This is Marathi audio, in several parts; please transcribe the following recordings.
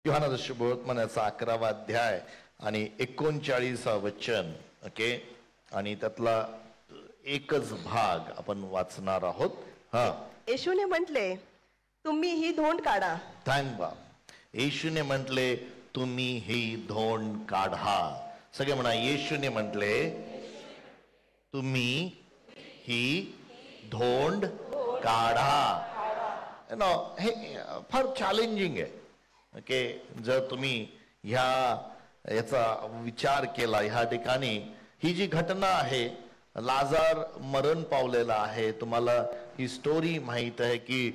योहाना शुभवर्तमानाचा 11वा अध्याय आणि 39वा वचन. ओके, आणि त्यातला एकच भाग आपण वाचणार आहोत. येशूने म्हटले, तुम्ही ही धोंड काढा. थँक बा. येशूने म्हटले, तुम्ही ही धोंड काढा. सगळे म्हणा, येशूने म्हटले, तुम्ही ही धोंड काढा. नो, हे फार चॅलेंजिंग आहे. ओके, जर तुम्ही याचा विचार केला, ह्या ठिकाणी ही जी घटना आहे, लाजार मरण पावलेला आहे. तुम्हाला ही स्टोरी माहित आहे की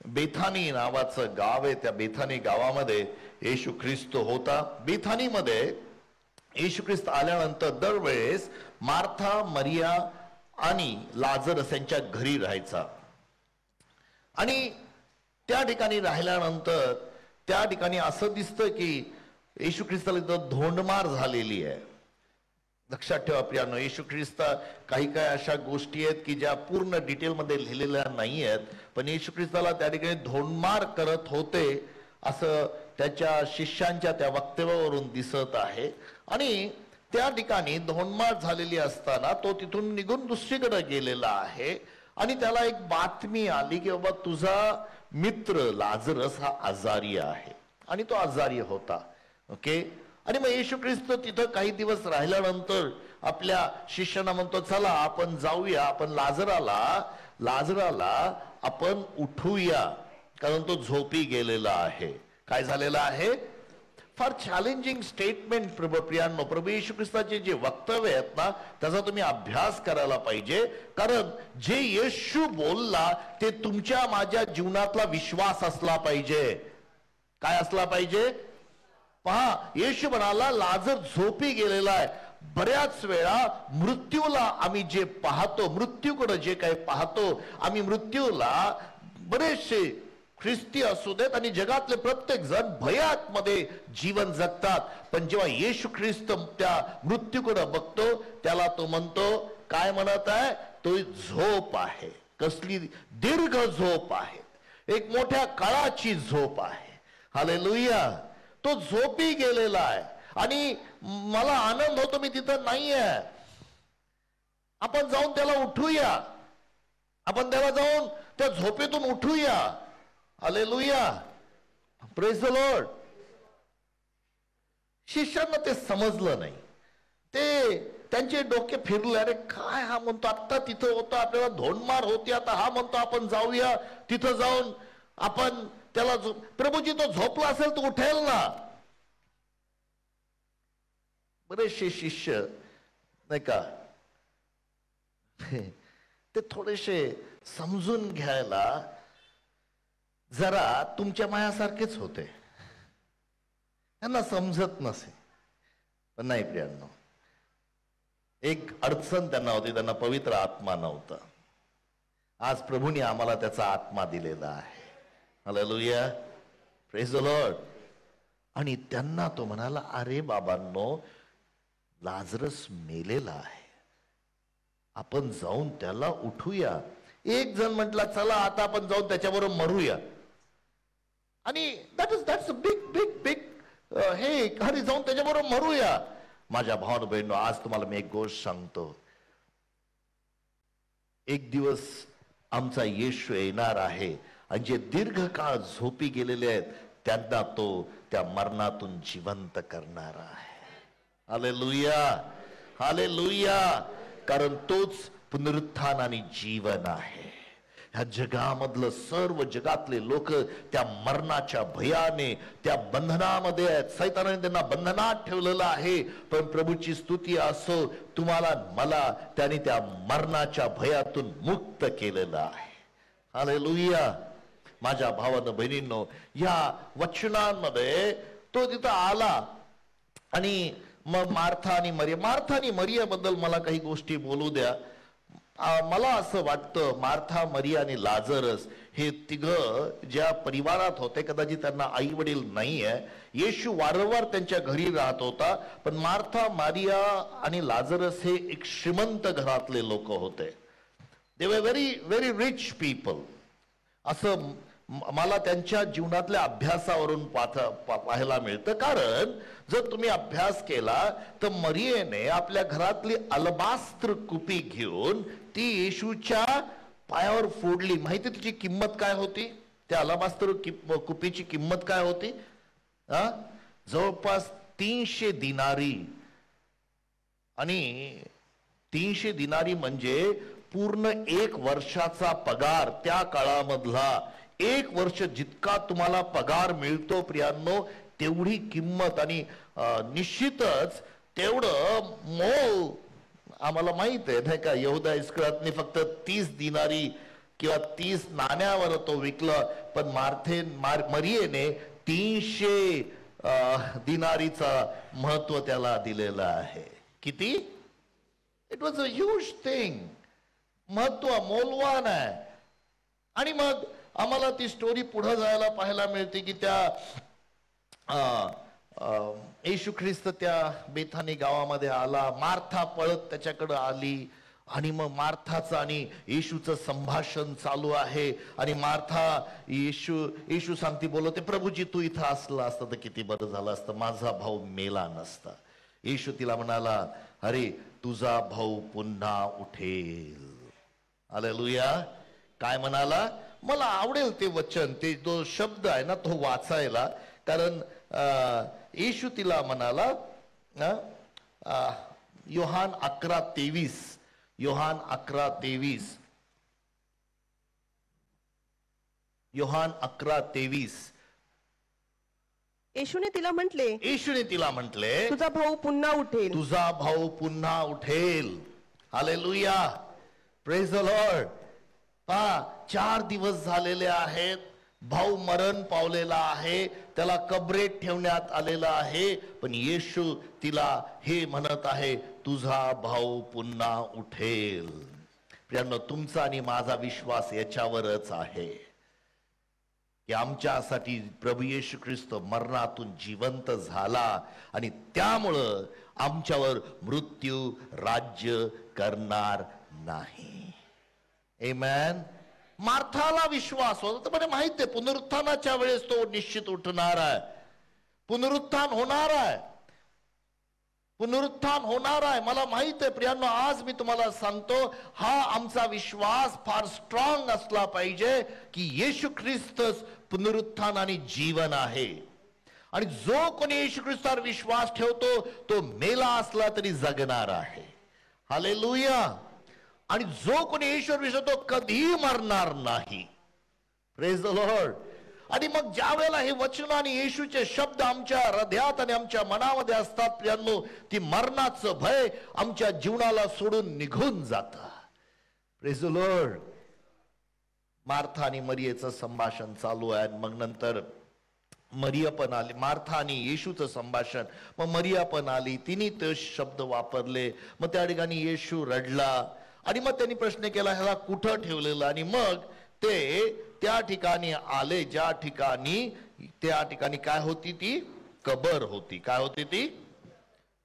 बेथानी नावाचं गाव आहे. त्या बेथानी गावामध्ये येशू ख्रिस्त होता. बेथानीमध्ये येशू ख्रिस्त आल्यानंतर दरवेळेस मार्था, मरिया आणि लाजरस यांच्या घरी राहायचा. आणि त्या ठिकाणी राहिल्यानंतर त्या ठिकाणी असं दिसतं की येशू ख्रिस्ताला इथं धोंडमार झालेली आहे. लक्षात ठेवा प्रियानो, येशू ख्रिस्त काही अशा गोष्टी आहेत की ज्या पूर्ण डिटेलमध्ये लिहिलेल्या नाही आहेत, पण येशू ख्रिस्ताला त्या ठिकाणी धोंडमार करत होते असं त्याच्या शिष्यांच्या त्या वक्तव्यावरून दिसत आहे. आणि त्या ठिकाणी धोंडमार झालेली असताना तो तिथून निघून दुसरीकडे गेलेला आहे. आणि त्याला एक बातमी आली की बाबा तुझा मित्र लाजरस हा आजारी आहे. आणि तो आजारी होता. ओके, आणि मग येशू ख्रिस्त तिथं काही दिवस राहिल्यानंतर आपल्या शिष्यांना म्हणतो, चला आपण जाऊया, आपण लाजराला आपण उठूया, कारण तो झोपी गेलेला आहे. काय झालेला आहे? फार चॅलेंजिंग स्टेटमेंट प्रियांनो. प्रभू येशू ख्रिस्ताचे जे वक्तव्य आहेत ना, त्याचा तुम्ही अभ्यास करायला पाहिजे. कारण जे येशू बोलला ते तुमच्या माझ्या जीवनातला विश्वास असला पाहिजे. काय असला पाहिजे? पहा, येशू म्हणाला लाजर झोपी गेलेला आहे. बऱ्याच वेळा मृत्यूला आम्ही जे पाहतो, मृत्यूकडे जे काही पाहतो, आम्ही मृत्यूला बरेचसे ख्रिस्ती असू देत आणि जगातले प्रत्येक जण भयात मध्ये जीवन जगतात. पण जेव्हा येशू ख्रिस्त त्या मृत्यूकडे बघतो, त्याला तो म्हणतो, काय म्हणत आहे? तो झोप आहे. कसली दीर्घ झोप आहे, एक मोठ्या काळाची झोप आहे. हालेलुया. तो झोपी गेलेला आहे. आणि मला आनंद होतो मी तिथं नाहीये. आपण जाऊन त्याला उठूया, आपण त्याला जाऊन त्या झोपेतून उठूया. Hallelujah, praise the lord. शिष्यांना ते समजलं नाही. ते त्यांचे डोके फिरले. अरे काय हा म्हणतो, आता तिथं होता, आपल्याला धोंडमार होती, आता हा म्हणतो आपण जाऊया, तिथं जाऊन आपण त्याला प्रभूजी तो झोपला असेल तो उठेल ना. बरेचसे शिष्य नाही का ते थोडेसे समजून घ्यायला जरा तुमच्या मायासारखेच होते. त्यांना समजत नसे. पण नाही प्रियांनो, एक अडचण त्यांना होती, त्यांना पवित्र आत्मा नव्हता. आज प्रभूने आम्हाला त्याचा आत्मा दिलेला आहे. Hallelujah, praise the Lord. आणि त्यांना तो म्हणाला, अरे बाबांनो, लाजरस मेलेला आहे, आपण जाऊन त्याला उठूया. एक जण म्हटला, चला आता आपण जाऊन त्याच्याबरोबर मरूया. आणि दॅट्स बिग बिग बिग हे अरे जाऊन त्याच्याबरोबर मरूया. माझ्या भावानो बहिणीनो, आज तुम्हाला मी एक गोष्ट सांगतो. एक दिवस आमचा येशू येणार आहे आणि जे दीर्घकाळ झोपी गेलेले आहेत त्यांना तो त्या मरणातून जिवंत करणार आहे. Hallelujah, hallelujah. कारण तोच पुनरुत्थान आणि जीवन आहे. ह्या जगामधलं सर्व जगातले लोक त्या मरणाच्या भयाने, त्या बंधनामध्ये आहेत. सैतानाने त्यांना बंधनात ठेवलेलं आहे. पण प्रभूची स्तुती असो, तुम्हाला मला त्याने त्या मरणाच्या भयातून मुक्त केलेलं आहे. हालेलुया. माझ्या भावानं बहिणींनो, या वचनांमध्ये तो तिथं आला. आणि मग मार्था आणि मरिया बद्दल मला काही गोष्टी बोलू द्या. मला असं वाटतं, मार्था, मरिया आणि लाजरस हे तिघ ज्या परिवारात होते, कदाचित त्यांना आई वडील नाहीये. येशू वारंवार त्यांच्या घरी राहत होता. पण मार्था, मरिया आणि लाजरस हे एक श्रीमंत घरातले लोक होते. दे वर व्हेरी व्हेरी रिच पीपल. असं मला त्यांच्या जीवनातल्या अभ्यासावरून पाहायला मिळतं. कारण जर तुम्ही अभ्यास केला तर मरियेने आपल्या घरातली अलबास्त्र कुपी घेऊन ती येशूच्या पायावर फोडली. माहिती तिची किंमत काय होती? त्या अलबास्त्र कुपीची किंमत काय होती? जवळपास 300 दिनारी. आणि 300 दिनारी म्हणजे पूर्ण 1 वर्षाचा पगार. त्या काळामधला 1 वर्ष जितका तुम्हाला पगार मिळतो प्रियांनो, तेवढी किंमत. आणि निश्चितच तेवढं मोल आम्हाला माहित आहे नाही का. यहुदा इस्करियोतने फक्त 30 दिनारी किंवा 30 नाण्यावर तो विकला, पण मरियेने 300 दिनारीचा महत्व त्याला दिलेलं आहे. किती? It was a huge thing. महत्व मोलवान आहे. आणि मग आम्हाला ती स्टोरी पुढे जायला पाहायला मिळते की त्या येशू ख्रिस्त त्या बेथानी गावामध्ये आला. मार्था पळत त्याच्याकडे आली आणि मग मार्थाचं आणि येशूचं संभाषण चालू आहे. आणि मार्था येशू सांगती बोलते, प्रभूजी तू इथं असला असता तर किती बरं झालं असतं, माझा भाऊ मेला नसता. येशू तिला म्हणाला, अरे तुझा भाऊ पुन्हा उठेल. हालेलुया. काय म्हणाला? मला आवडेल ते वचन, ते जो शब्द आहे ना तो वाचायला. कारण येशू तिला म्हणाला, योहान 11:23, योहान 11:23, योहान 11:23. येशूने तिला म्हटले, तुझा भाऊ पुन्हा उठेल. तुझा भाऊ पुन्हा उठेल. हालेलुया. Praise the Lord. 4 दिवस झालेले आहेत. भाऊ मरण पावलेला आहे, त्याला कबरेत ठेवण्यात आलेला आहे. पण येशू तिला हे म्हणत आहे, तुझा भाऊ पुन्हा उठेल. प्रियांनो, तुमचा आणि माझा विश्वास याच्यावरच आहे की आमच्यासाठी प्रभू येशू ख्रिस्त मरणातून जिवंत झाला आणि त्यामुळं आमच्यावर मृत्यू राज्य करणार नाही. आमेन. मार्थाला विश्वास होता, पण माहित आहे पुनरुत्थानाच्या वेळेस तो निश्चित उठणार आहे. पुनरुत्थान होणार आहे. पुनरुत्थान होणार आहे. मला माहित आहे प्रियांनो, आज मी तुम्हाला सांगतो, हा आमचा विश्वास फार स्ट्रॉंग असला पाहिजे की येशू ख्रिस्तच पुनरुत्थान आणि जीवन आहे. आणि जो कोणी येशू ख्रिस्तावर विश्वास ठेवतो तो मेला असला तरी जगणार आहे. हालेलुया. आणि जो कोणी येशूवर विश्वास तो कधीही मरणार नाही. Praise the Lord. आणि मग ज्या वेळेला हे वचन आणि येशूचे शब्द आमच्या हृदयात आणि आमच्या मनामध्ये असतात प्रियांनो, ती मरणाचं भय आमच्या जीवनाला सोडून निघून जातं. Praise the Lord. मार्था आणि मरियेचं संभाषण चालू आहे. मग नंतर मरिया पण आली. मार्था आणि येशूचं संभाषण. मग मरिया पण आली, तिने ते शब्द वापरले. मग त्या ठिकाणी येशू रडला आणि मग त्यांनी प्रश्न केला, ह्याला कुठं ठेवलेलं? आणि मग ते त्या ठिकाणी आले ज्या ठिकाणी, त्या ठिकाणी काय होती? ती कबर होती. काय होती ती?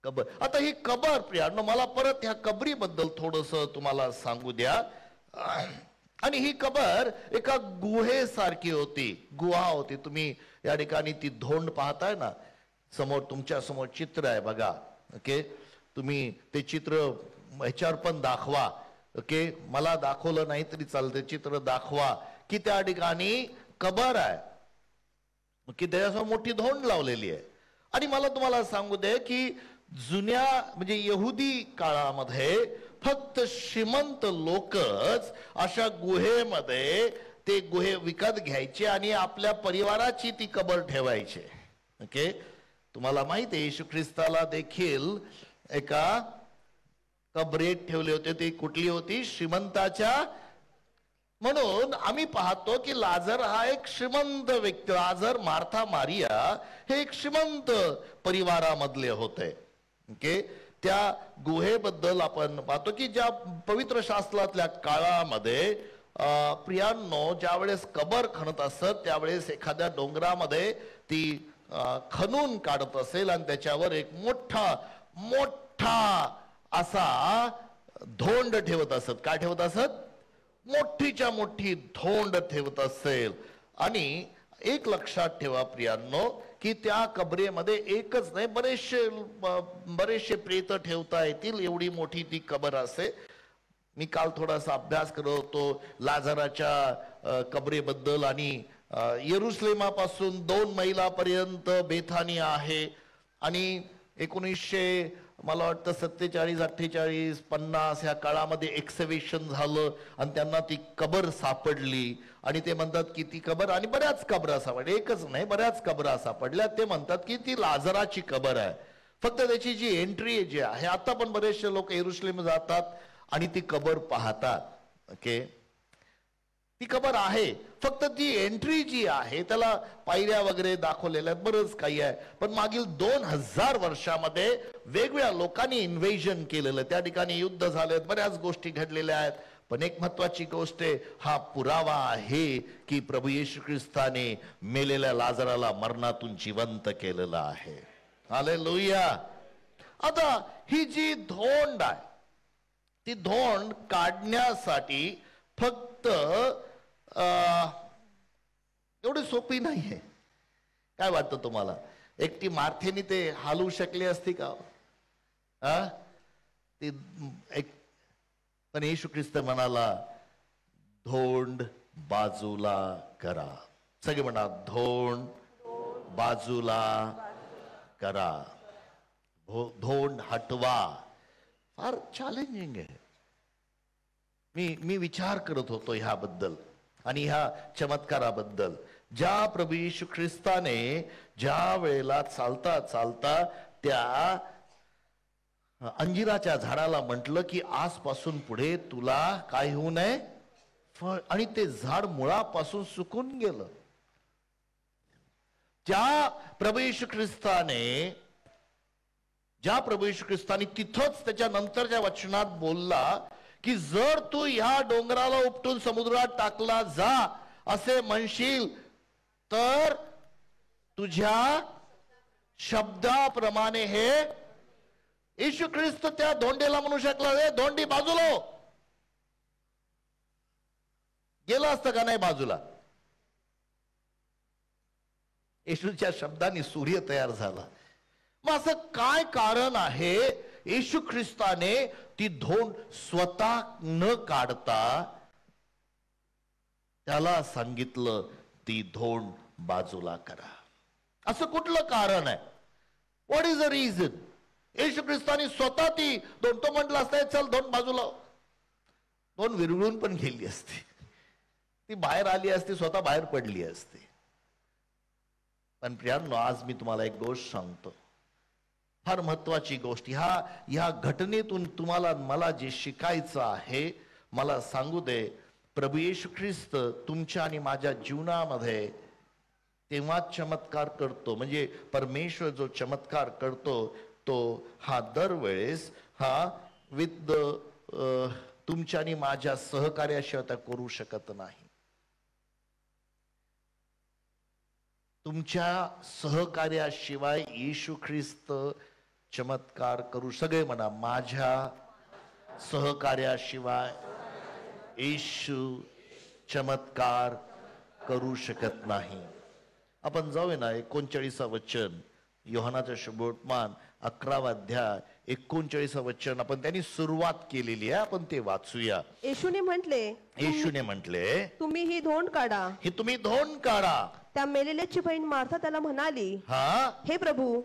कबर. आता ही कबर प्रियांनो, मला परत ह्या कबरीबद्दल थोडस तुम्हाला सांगू द्या. आणि ही कबर एका गुहेसारखी होती. गुहा होती. तुम्ही या ठिकाणी ती धोंड पाहताय ना, समोर तुमच्या समोर चित्र आहे बघा. ओके, तुम्ही ते चित्र ह्याच्यावर पण दाखवा. ओके, मला दाखवलं नाही तरी चालते, चित्र दाखवा की त्या ठिकाणी कबर आहे की त्याच्यासमोर मोठी धोंड लावलेली आहे. आणि मला तुम्हाला सांगू दे की जुन्या म्हणजे यहुदी काळामध्ये फक्त श्रीमंत लोकच अशा गुहेमध्ये ते गुहे विकत घ्यायचे आणि आपल्या परिवाराची ती कबर ठेवायचे. ओके, तुम्हाला माहिती आहे येशू ख्रिस्ताला देखील एका कबरेत ठेवले होते. ती कुठली होती? श्रीमंताच्या. म्हणून आम्ही पाहतो की लाजर हा एक श्रीमंत व्यक्ती. लाजर, मार्था, मारिया हे एक श्रीमंत परिवारामधले होते. ओके, त्या गुहेबद्दल आपण पाहतो की ज्या पवित्र शास्त्रातल्या काळामध्ये प्रियांनो ज्या वेळेस कबर खणत असत त्यावेळेस एखाद्या डोंगरामध्ये ती खणून काढत असेल आणि त्याच्यावर एक मोठा मोठा असा धोंड ठेवत असत. काय ठेवत असत? मोठीच्या मोठी धोंड ठेवत असेल. आणि एक लक्षात ठेवा प्रियांनो, की त्या कबरेमध्ये एकच नाही, बरेचशे प्रेत ठेवता येतील एवढी मोठी ती कबर असे. मी काल थोडासा अभ्यास करत होतो लाजाराच्या कबरेबद्दल, आणि येरुशलेमापासून 2 मैलापर्यंत बेथानी आहे, आणि 1900 मला वाटतं 47, 48, 50 ह्या काळामध्ये एक्सकॅव्हेशन झालं आणि त्यांना ती कबर सापडली. आणि ते म्हणतात की ती कबर, आणि बऱ्याच कबरा सापडल्या, एकच नाही बऱ्याच कबरा सापडल्या. ते म्हणतात की ती लाजराची कबर आहे. फक्त त्याची जी एंट्री जी आहे, आता पण बरेचसे लोक येरुशलेम जातात आणि ती कबर पाहतात. ओके, ती कबर आहे, फक्त ती एंट्री जी आहे त्याला पायऱ्या वगैरे दाखवलेल्या आहेत, बरंच काही आहे. पण मागील 2000 वर्षामध्ये वेगवेगळ्या लोकांनी इन्व्हेजन केलेलं, त्या ठिकाणी युद्ध झालेत, बऱ्याच गोष्टी घडलेल्या आहेत. पण एक महत्वाची गोष्ट आहे, हा पुरावा आहे की प्रभू येशू ख्रिस्ताने मेलेल्या लाजराला मरणातून जिवंत केलेलं आहे. हालेलुया. आता ही जी धोंड आहे, ती धोंड काढण्यासाठी फक्त एवढी सोपी नाहीये. काय वाटतं तुम्हाला, एकटी मार्थेनी ते हालवू शकली असती का? ती एक, पण येशू ख्रिस्त म्हणाला धोंड बाजूला करा. सगळे म्हणा धोंड बाजूला करा, धोंड हटवा. फार चॅलेंजिंग आहे. मी विचार करत होतो ह्याबद्दल आणि ह्या चमत्काराबद्दल. ज्या प्रभू येशू ख्रिस्ताने ज्या वेळेला चालता चालता त्या अंजिराच्या झाडाला म्हटलं की आजपासून पुढे तुला काय होऊ नये फळ, आणि ते झाड मुळापासून सुकून गेलं. ज्या प्रभू येशू ख्रिस्ताने तिथंच त्याच्या नंतरच्या वचनात बोलला की जर तू ह्या डोंगराला उपटून समुद्रात टाकला जा असे म्हणशील तर तुझ्या शब्दाप्रमाणे हे. येशू ख्रिस्त त्या धोंडेला म्हणू शकला, रे धोंडी बाजूला हो. गेलं असतं का नाही बाजूला? येशूच्या शब्दाने सूर्य तयार झाला. मग असं काय कारण आहे येशू ख्रिस्ताने ती धोंड स्वतः न काढता त्याला सांगितलं ती धोंड बाजूला करा? असं कुठलं कारण आहे? What is the reason? Yeshu ख्रिस्ताने स्वतः ती धोंड, तो म्हटलं असता चल धोंड बाजूला, धोंड विरघळून पण गेली असती, ती बाहेर आली असती, स्वतः बाहेर पडली असती. पण प्रियांनो, आज मी तुम्हाला एक गोष्ट सांगतो, फार महत्वाची गोष्ट. ह्या घटनेतून तुम्हाला मला जे शिकायचं आहे, मला सांगू दे, प्रभू येशू ख्रिस्त तुमच्या आणि माझ्या जीवनामध्ये तेव्हा चमत्कार करतो. म्हणजे परमेश्वर जो चमत्कार करतो तो हा दरवेळेस विथ तुमच्या आणि माझ्या सहकार्याशिवाय त्या करू शकत नाही. तुमच्या सहकार्याशिवाय येशू ख्रिस्त चमत्कार करू. सगळे म्हणा, माझ्या सहकार्याशिवाय येशू चमत्कार करू शकत नाही. आपण जाऊया ना 39 वचन, योहानाचा शुभवर्तमान 11 अध्याय 39 वचन आपण त्यांनी सुरुवात केलेली आहे, आपण ते वाचूया. येशूने म्हटले तुम्ही ही धोंड काढा. ही तुम्ही धोंड काढा. त्या मेलेल्याची बहीण मार्था त्याला म्हणाली, हे प्रभू,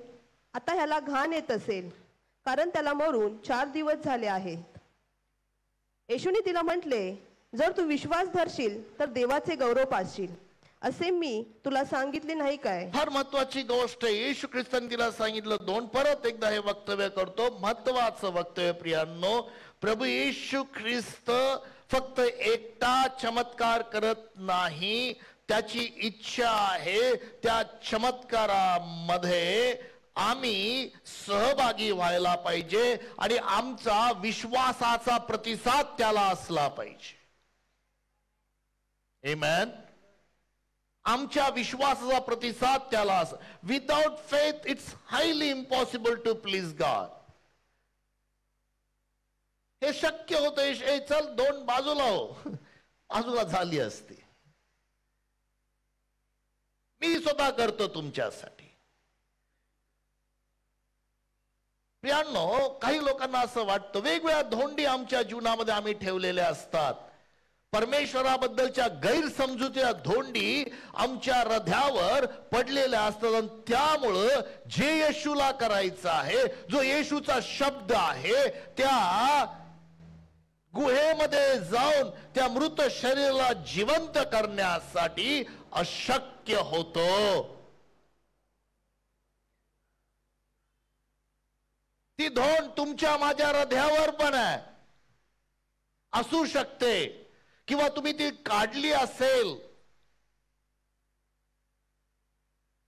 आता ह्याला घाण येत असेल, कारण त्याला मरून 4 दिवस झाले आहेत. येशूने तिला म्हटले, जर तू विश्वास धरशील तर देवाचे गौरव पासशील, असे मी तुला सांगितले नाही काय? फार महत्वाची गोष्ट आहे. येशू ख्रिस्ताने तिला सांगितलं धोंड. परत एकदा हे वक्तव्य करतो, महत्वाचं वक्तव्य प्रियांनो. प्रभू येशू ख्रिस्त फक्त एकटा चमत्कार करत नाही, त्याची इच्छा आहे त्या चमत्कारामध्ये आम्ही सहभागी व्हायला पाहिजे आणि आमचा विश्वासाचा प्रतिसाद त्याला असला पाहिजे. आमेन. आमच्या विश्वासाचा प्रतिसाद त्याला असला. Without faith it's highly impossible to please God. हे शक्य होतं, चल धोंड बाजूला हो, बाजूला झाली असती. मी स्वतः करतो तुमच्यासाठी. प्रियांनो, काही लोकांना असं वाटतं वेगवेगळ्या धोंडी आमच्या जीवनामध्ये आम्ही ठेवलेल्या असतात. परमेश्वराबद्दलच्या गैरसमजुतीच्या धोंडी आमच्या हृदयावर पडलेल्या असतात आणि त्यामुळं जे येशूला करायचं आहे, जो येशूचा शब्द आहे, त्या गुहेमध्ये जाऊन त्या मृत शरीराला जिवंत करण्यासाठी अशक्य होतं. ती धोंड तुमच्या माझ्या हृदयावर पण आहे, असू शकते, किंवा तुम्ही ती काढली असेल.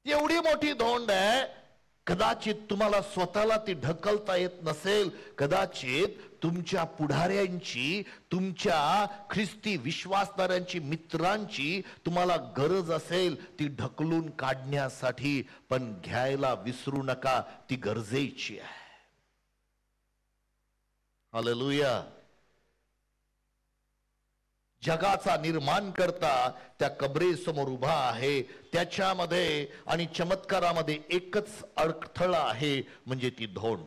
एवढी मोठी धोंड आहे, कदाचित तुम्हाला स्वतःला ती ढकलता येत नसेल. कदाचित तुमच्या पुढाऱ्यांची, तुमच्या ख्रिस्ती विश्वासणाऱ्यांची, मित्रांची तुम्हाला गरज असेल ती ढकलून काढण्यासाठी. पण घ्यायला विसरू नका, ती गरजेची आहे. हालेलुया. जगाचा निर्माण करता त्या कबरेसमोर उभा आहे. त्याच्यामध्ये आणि चमत्कारामध्ये एकच अडथळा आहे, म्हणजे ती धोंड.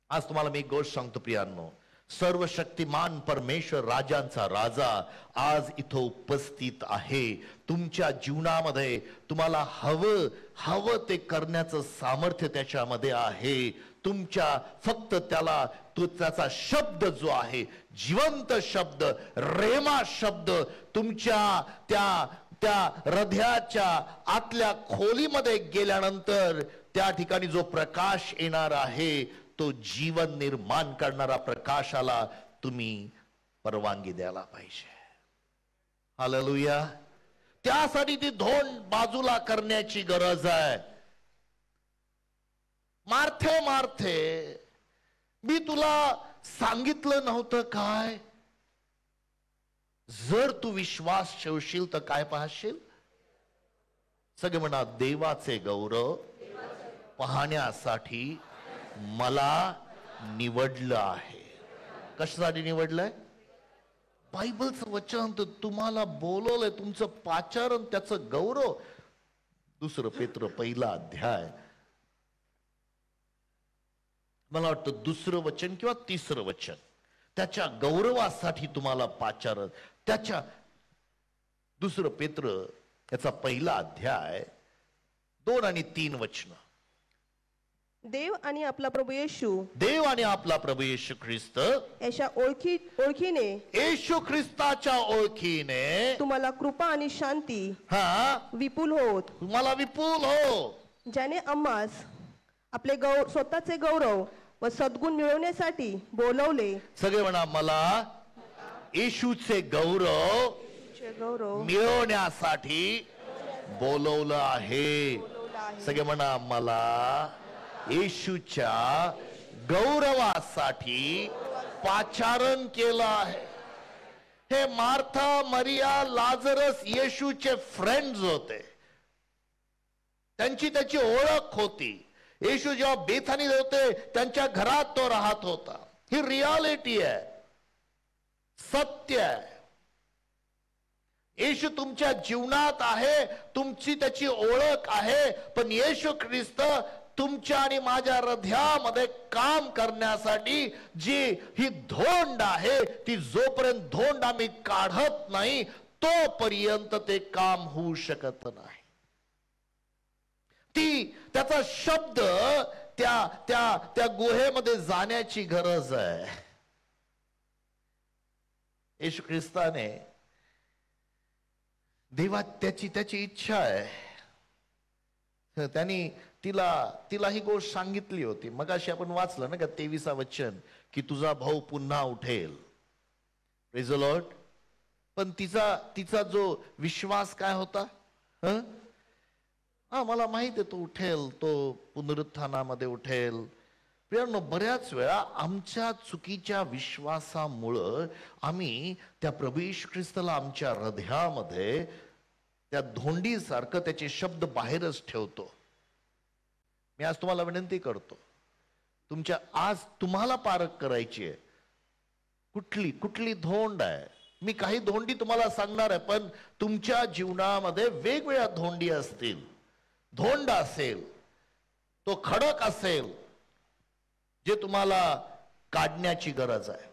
आज तुम्हाला मी एक गोष्ट सांगतो प्रियांनो, सर्वशक्तिमान परमेश्वर, राजांचा राजा आज इथं उपस्थित आहे. तुमच्या जीवनामध्ये तुम्हाला हवं ते करण्याचं सामर्थ्य त्याच्यामध्ये आहे. तुमच्या फक्त त्याला त्याचा शब्द जो आहे, जिवंत शब्द, रेमा शब्द, तुमच्या त्या हृदयाच्या आतल्या खोलीमध्ये गेल्यानंतर त्या ठिकाणी जो प्रकाश येणार आहे, तो जीवन निर्माण करणारा प्रकाशाला तुम्ही परवानगी द्यायला पाहिजे. हालेलुया. त्यासाठी ती धोंड बाजूला करण्याची गरज आहे. मार्थे, मी तुला सांगितलं नव्हतं काय? जर तू विश्वास ठेवशील तर काय पाहशील? सगळे म्हणा, देवाचे गौरव पाहण्यासाठी मला निवडलं आहे. कशासाठी निवडलंय? बायबलचं वचन तर तुम्हाला बोलवलंय, तुमचं पाचारण, त्याचं गौरव. 2 पेत्र 1 अध्याय, मला वाटतं 2 वचन किंवा 3 वचन, त्याच्या गौरवासाठी तुम्हाला पाचारण. त्याच्या 2 पेत्र याचा 1 अध्याय 2 आणि 3 वचन. देव आणि आपला प्रभू येशू ख्रिस्त याच्या ओळखीने, येशू ख्रिस्ताच्या ओळखीने तुम्हाला कृपा आणि शांती विपुल होत, तुम्हाला विपुल हो, ज्याने आम्हास आपले स्वतःचे गौरव व सद्गुण मिळवण्यासाठी बोलवले. सगळे म्हणा, मला येशूचे गौरव मिळवण्यासाठी बोलवलं आहे. सगळे म्हणा, मला येशूच्या गौरवासाठी पाचारण केलं आहे. हे मार्था, मरिया, लाजरस येशूचे फ्रेंड्स होते. त्याची ओळख होती. येशू जेव्हा बेथानी होते त्यांच्या घरात तो राहत होता. ही रियालिटी आहे, सत्य आहे. येशू तुमच्या जीवनात आहे, तुमची त्याची ओळख आहे. पण येशू ख्रिस्त तुमच्या आणि माझ्या हृदयामध्ये काम करण्यासाठी जी ही धोंड आहे, ती जोपर्यंत धोंड आम्ही काढत नाही तोपर्यंत ते काम होऊ शकत नाही. त्याचा शब्द त्या गुहेमध्ये जाण्याची गरज आहे. येशू ख्रिस्ताने, देवा त्याची इच्छा आहे, त्यांनी तिला ही गोष्ट सांगितली होती. मगाशी आपण वाचलं ना का 23 वचन, की तुझा भाऊ पुन्हा उठेल. Praise the Lord. पण तिचा जो विश्वास काय होता? मला माहित आहे तो उठेल, तो पुनरुत्थानामध्ये उठेल. प्रियांनो, बऱ्याच वेळा आमच्या चुकीच्या विश्वासामुळं आम्ही त्या प्रभू येशू ख्रिस्ताला आमच्या हृदयामध्ये त्या धोंडीसारखं त्याचे शब्द बाहेरच ठेवतो. मी आज तुम्हाला विनंती करतो, आज तुम्हाला पारख करायची आहे. कुठली धोंड आहे? मी काही धोंडी तुम्हाला सांगणार आहे, पण तुमच्या जीवनामध्ये वेगवेगळ्या धोंडी असतील. धोंड असेल, तो खडक असेल, जे तुम्हाला काढण्याची गरज आहे.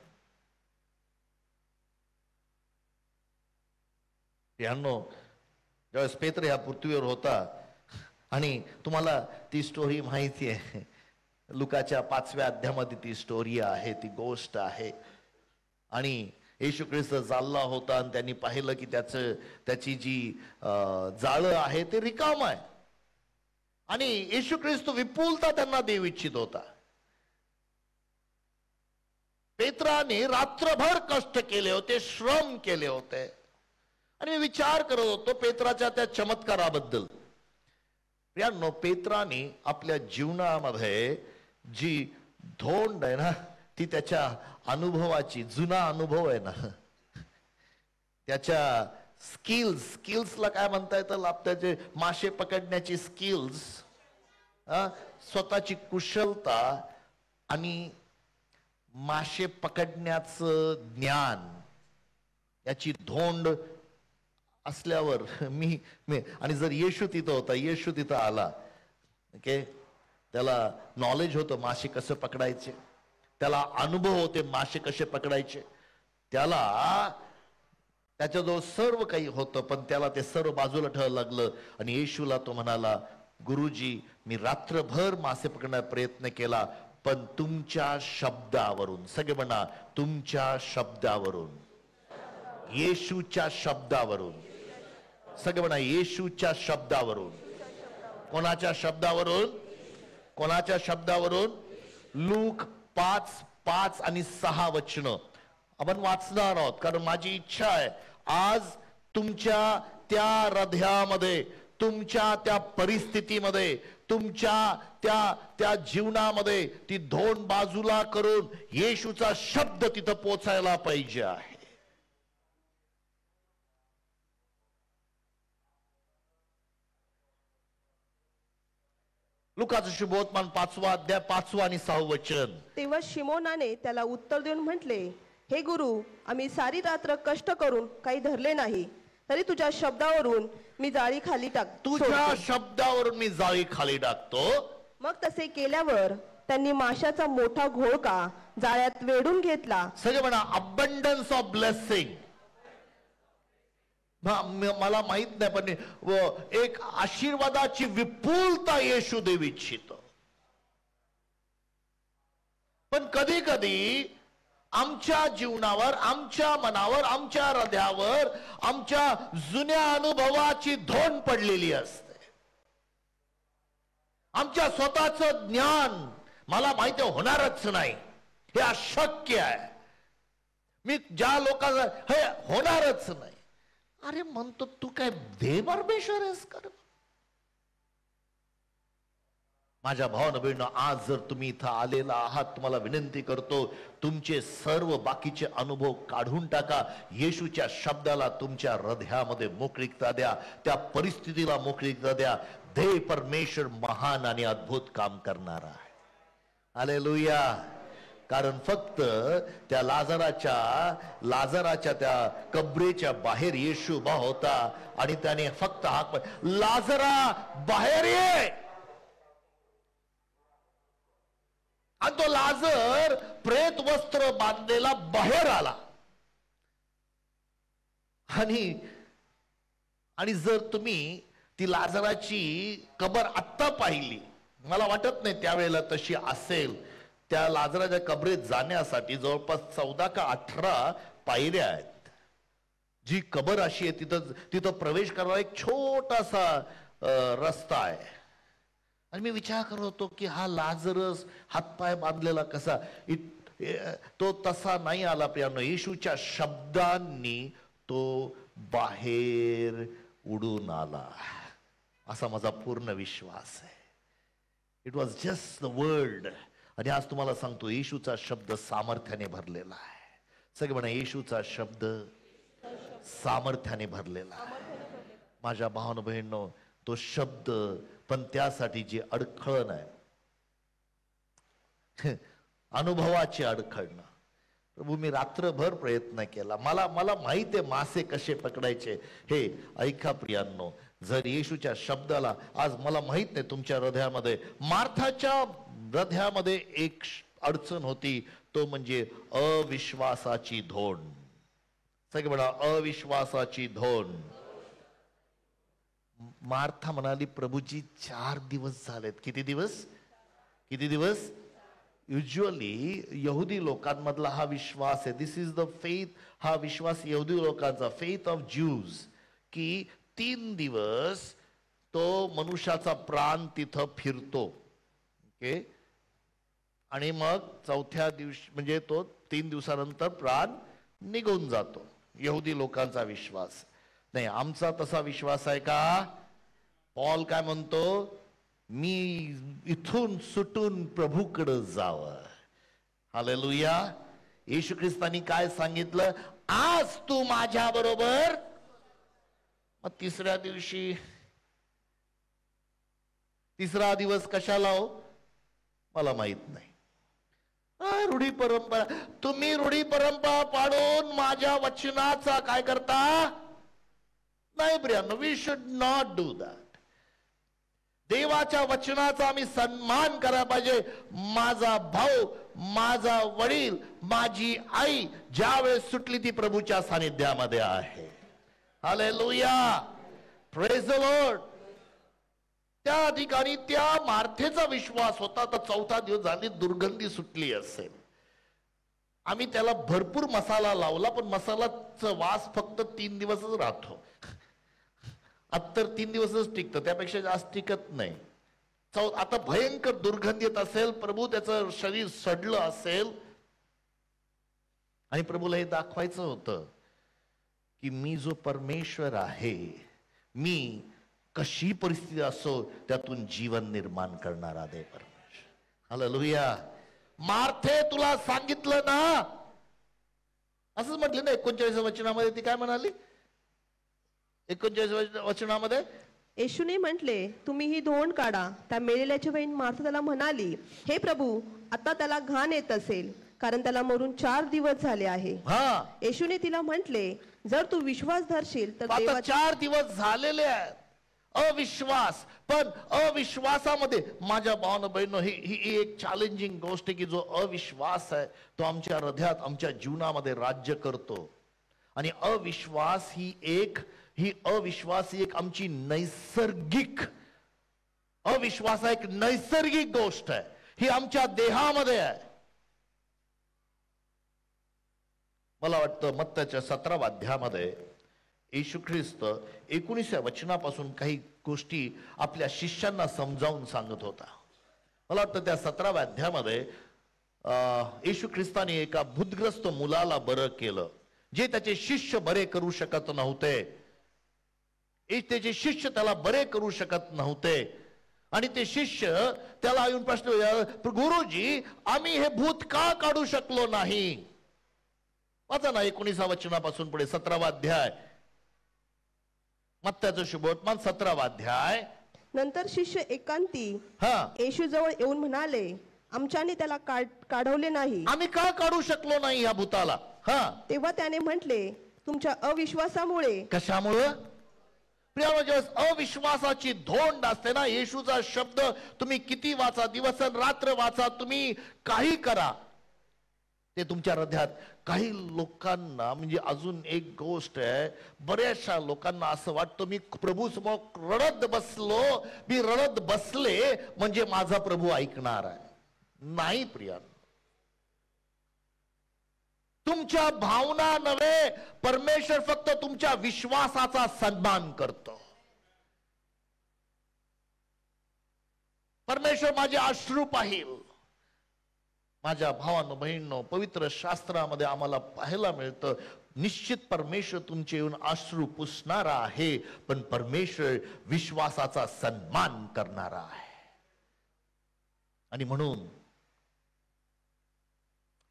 यांनो, ज्यावेळेस पेत्र ह्या पृथ्वीवर होता, आणि तुम्हाला ती स्टोरी माहिती आहे, लुकाच्या 5व्या अध्यायामध्ये ती स्टोरी आहे, ती गोष्ट आहे. आणि येशू ख्रिस्त चालला होता आणि त्यांनी पाहिलं की त्याची जी जाळं आहे ते रिकाम आहे. आणि येशू ख्रिस्त विपुलता त्यांना देऊ इच्छित होता. पेत्राने रात्रभर कष्ट केले होते, श्रम केले होते. आणि मी विचार करत होतो पेत्राच्या त्या चमत्काराबद्दल. प्रियांनो, पेत्राने आपल्या जीवनामध्ये जी धोंड आहे ना, ती त्याच्या अनुभवाची, जुना अनुभव आहे ना, त्याच्या स्किल्सला काय म्हणता येतं, त्याचे मासे पकडण्याची स्किल्स, स्वतःची कुशलता आणि मासे पकडण्याचं ज्ञान, याची धोंड असल्यावर मी आणि जर येशू तिथं होता, येशू तिथं आला, ओके, त्याला नॉलेज होतं मासे कसे पकडायचे, त्याला अनुभव होते मासे कसे पकडायचे, त्याच्याजवळ सर्व काही होतं, पण त्याला ते सर्व बाजूला ठेवायला लागलं. आणि येशूला तो म्हणाला, गुरुजी, मी रात्रभर मासे पकडण्याचा प्रयत्न केला, पण तुमच्या शब्दावरून, सगळे म्हणा, तुमच्या शब्दावरून, येशूच्या शब्दावरून, सगळे म्हणा, येशूच्या शब्दावरून. कोणाच्या शब्दावरून? कोणाच्या शब्दावरून? लूक 5:5 आणि 6 वचन आपण वाचणार आहोत, कारण माझी इच्छा आहे आज तुमच्या त्या हृदयामध्ये, तुमच्या त्या परिस्थितीमध्ये, तुमच्या त्या जीवनामध्ये ती धोंड बाजूला करून येशूचा शब्द तिथं पोचायला पाहिजे आहे. लुकाचं शुभवर्तमान 5वा अध्याय 5 आणि 6 वचन. तेव्हा शिमोनाने त्याला उत्तर देऊन म्हटले, हे गुरु, आम्ही सारी रात्र कष्ट करून काही धरले नाही, तरी तुझ्या शब्दावरून मी जाळी खाली टाकतो. तुझ्या शब्दावरून मी जाळी खाली टाकतो. मग तसे केल्यावर त्यांनी माशाचा मोठा घोळका जाळ्यात वेढून घेतला. सगळे म्हणा, अबंडन्स ऑफ ब्लेसिंग. मला माहित नाही, पण एक आशीर्वादाची विपुलता येशू देव इच्छितो. पण कधी कधी आमच्या जीवनावर, आमच्या मनावर, आमच्या हृदयावर आमच्या जुन्या अनुभवाची धोंड पडलेली असते. आमच्या स्वतःचं ज्ञान मला माहिती होणारच नाही, हे अशक्य आहे, मी ज्या लोकांना हे होणारच नाही. अरे म्हणतो, तू काय देव परमेश्वर आहेस का? माझ्या भावानं बहिणींनो, आज जर तुम्ही इथं आलेला आहात, तुम्हाला विनंती करतो, तुमचे सर्व बाकीचे अनुभव काढून टाका. येशूच्या शब्दाला तुमच्या हृदयामध्ये मोकळीकता द्या, त्या परिस्थितीला मोकळीकता द्या. देव परमेश्वर महान आणि अद्भुत काम करणार आहे. हालेलुया. कारण फक्त त्या लाजराच्या त्या कबरेच्या बाहेर येशू उभा होता आणि त्याने फक्त हाक, लाजरा बाहेर ये. आणि तो लाजर प्रेत वस्त्र बांधलेला बाहेर आला. आणि जर तुम्ही ती लाजराची कबर आत्ता पाहिली, मला वाटत नाही त्यावेळेला तशी असेल. त्या लाजराच्या कबरेत जाण्यासाठी जवळपास 14 का 18 पायऱ्या आहेत. जी कबर अशी आहे, तिथं प्रवेश करायला एक छोटासा रस्ता आहे. आणि मी विचार करत होतो की हा लाजरस हातपाय बांधलेला कसा, तो तसा नाही आला. प्रियांनो, येशूच्या शब्दांनी तो बाहेर उडून आला, असा माझा पूर्ण विश्वास आहे. It was just the word. आणि आज तुम्हाला सांगतो, येशूचा शब्द सामर्थ्याने भरलेला आहे. सगळे म्हणा, येशूचा शब्द सामर्थ्याने भरलेला आहे. माझ्या भावानो बहिणींनो, तो शब्द, पण त्यासाठी जी अडखळण आहे, अनुभवाची अडखळणं. प्रभू मी रात्रभर प्रयत्न केला, मला माहिती आहे मासे कसे पकडायचे. हे ऐका प्रियांनो, जर येशूच्या शब्दाला आज मला माहित नाही तुमच्या हृदयामध्ये, मार्थाच्या हृदयामध्ये एक अडचण होती, तो म्हणजे अविश्वासाची धोंड. सगळे म्हणा अविश्वासाची धोंड. मार्था म्हणाली प्रभूजी 4 दिवस झालेत. किती दिवस? युज्युअली यहुदी लोकांमधला हा विश्वास आहे. दिस इज द फेथ. हा विश्वास यहुदी लोकांचा, फेथ ऑफ ज्यूज, की 3 दिवस तो मनुष्याचा प्राण तिथं फिरतो. ओके, आणि मग 4थ्या दिवशी म्हणजे तो 3 दिवसानंतर प्राण निघून जातो. यहुदी लोकांचा विश्वास. नाही, आमचा तसा विश्वास आहे का? पॉल काय म्हणतो? मी इथून सुटून प्रभूकडे जावं. हालेलुया. येशू ख्रिस्तानी काय सांगितलं? आज तू माझ्या बरोबर. मग 3ऱ्या दिवशी, 3रा दिवस कशाला हो मला माहित नाही. रूढी परंपरा. तुम्ही रूढी परंपरा पाडून माझ्या वचनाचा काय करता? नाही प्रियांनो, we should not do that. देवाच्या वचनाचा आम्ही सन्मान करायला पाहिजे. माझा भाऊ, माझा वडील, माझी आई ज्या वेळेस सुटली ती प्रभूच्या सानिध्यामध्ये आहे. Hallelujah, praise the Lord. त्या ठिकाणी त्या मार्थेचा विश्वास होता, तर 4था दिवस झाली दुर्गंधी सुटली असेल. आम्ही त्याला भरपूर मसाला लावला, पण मसालाचा वास फक्त 3 दिवसच राहतो. अत्तर 3 दिवसच टिकतं, त्यापेक्षा जास्त टिकत नाही. आता भयंकर दुर्गंधी येत असेल, प्रभू त्याचं शरीर सडलं असेल, आणि प्रभूला हे दाखवायचं होतं की मी जो परमेश्वर आहे, मी कशी परिस्थिती असो त्यातून जीवन निर्माण करणारा दे परमेश्वर. हालेलुया. मार्थे तुला सांगितलं ना, असंच म्हटलं ना 39 वचनामध्ये. ती काय म्हणाली 39 वचनामध्ये? येशूने म्हटले, तुम्ही ही धोंड काढा. त्या मेलेल्याची बहीण मार्था त्याला म्हणाली, हे प्रभू, आता त्याला घाण येत असेल, कारण त्याला मरून 4 दिवस झाले आहे. येशूने तिला म्हटले, जर तू विश्वास धरशील तर 4 दिवस झालेले आहेत. अविश्वास. पण अविश्वासामध्ये माझ्या भावानं बहिणीनो, ही एक चॅलेंजिंग गोष्ट आहे की जो अविश्वास आहे तो आमच्या हृदयात, आमच्या जीवनामध्ये राज्य करतो. आणि अविश्वास ही एक आमची नैसर्गिक, अविश्वास एक नैसर्गिक गोष्ट आहे. ही आमच्या देहामध्ये आहे. मला वाटतं मत्ताच्या 17व्या अध्यायामध्ये येशू ख्रिस्त 19व्या वचनापासून काही गोष्टी आपल्या शिष्यांना समजावून सांगत होता. मला वाटतं त्या 17व्या अध्यायामध्ये येशू ख्रिस्ताने एका भूतग्रस्त मुलाला बरं केलं, जे त्याचे शिष्य बरे करू शकत नव्हते. त्याचे शिष्य त्याला बरे करू शकत नव्हते. आणि ते शिष्य त्याला येऊन प्रश्न विचारले, गुरुजी, आम्ही हे भूत का काढू शकलो नाही? वाचा ना 19व्या वचनापासून पुढे 17वा अध्याय, मत्ताचं शुभवर्तमान 17वा अध्याय. नंतर शिष्य एकांती येशू जवळ येऊन म्हणाले, आमच्याने त्याला काढवले नाही. आम्ही का काढू शकलो नाही या भूताला? तेव्हा त्याने म्हटले, तुमच्या अविश्वासामुळे. कशामुळे? अविश्वासाची धोंड असते ना. येशूचा शब्द तुम्ही किती वाचा, दिवस रात्र वाचा, तुम्ही काही करा, ते तुमच्या हृदयात. काही लोकांना म्हणजे अजून एक गोष्ट आहे, बऱ्याचशा लोकांना असं वाटतं मी प्रभू समोर रडत बसलो, मी रडत बसले म्हणजे माझा प्रभू ऐकणार आहे. नाही प्रिया, तुमच्या भावना नव्हे, परमेश्वर फक्त तुमच्या विश्वासाचा सन्मान करतो. परमेश्वर माझे अश्रू पाहिल. माझ्या भावांनो बहिणींनो, पवित्र शास्त्रामध्ये आम्हाला पाहायला मिळतं, निश्चित परमेश्वर तुमचे येऊन अश्रू पुसणारा आहे, पण परमेश्वर विश्वासाचा सन्मान करणारा आहे. आणि म्हणून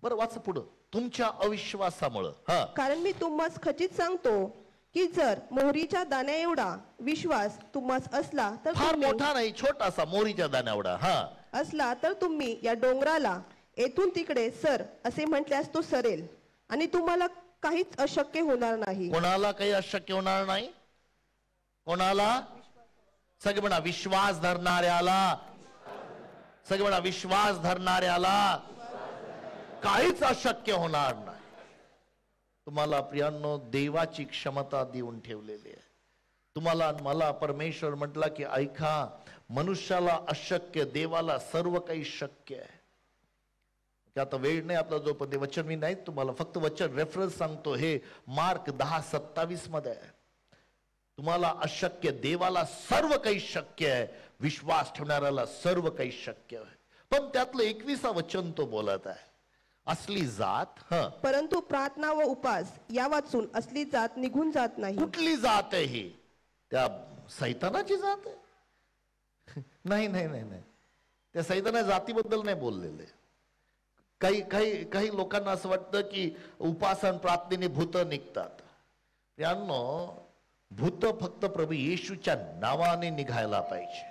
बरं वाचा पुढं, तुमच्या अविश्वासामुळं. कारण मी तुम्हास खचित सांगतो की जर मोहरीच्या दाण्या एवढा विश्वास तुम्हास असला तर, फार मोठा नाही, छोटासा मोहरीच्या दाण्या एवढा असला तर तुम्ही या डोंगराला येथून तिकडे सर असे म्हटल्यास तो सरेल आणि तुम्हाला काहीच अशक्य होणार नाही. कोणाला काही अशक्य होणार नाही? कोणाला? सगळे म्हणा विश्वास धरणाऱ्याला. सगळे म्हणा विश्वास धरणाऱ्याला काहीच अशक्य होणार नाही. तुम्हाला प्रियांनो देवाची क्षमता देऊन ठेवलेली आहे. तुम्हाला मला परमेश्वर म्हटला की ऐका, मनुष्याला अशक्य, देवाला सर्व काही शक्य आहे. आता वेळ नाही आपला जो, पण ते वचन मी नाही तुम्हाला फक्त वचन रेफरन्स सांगतो. हे मार्क 10:27 मध्ये आहे. तुम्हाला अशक्य, देवाला सर्व काही शक्य आहे. विश्वास ठेवणाऱ्याला सर्व काही शक्य आहे. पण त्यातलं 21 वचन तो बोलत आहे, असली जात परंतु प्रार्थना व उपास या वाचून असली जात निघून जात नाही. कुठली जात आहे ही? त्या सैतानाची जात आहे? नाही नाही नाही नाही, त्या सैताना जातीबद्दल नाही बोललेले. काही काही काही लोकांना असं वाटतं की उपासन प्रार्थनेने भूत निघतात. त्यांनो भूत फक्त प्रभू येशूच्या नावाने निघायला पाहिजे.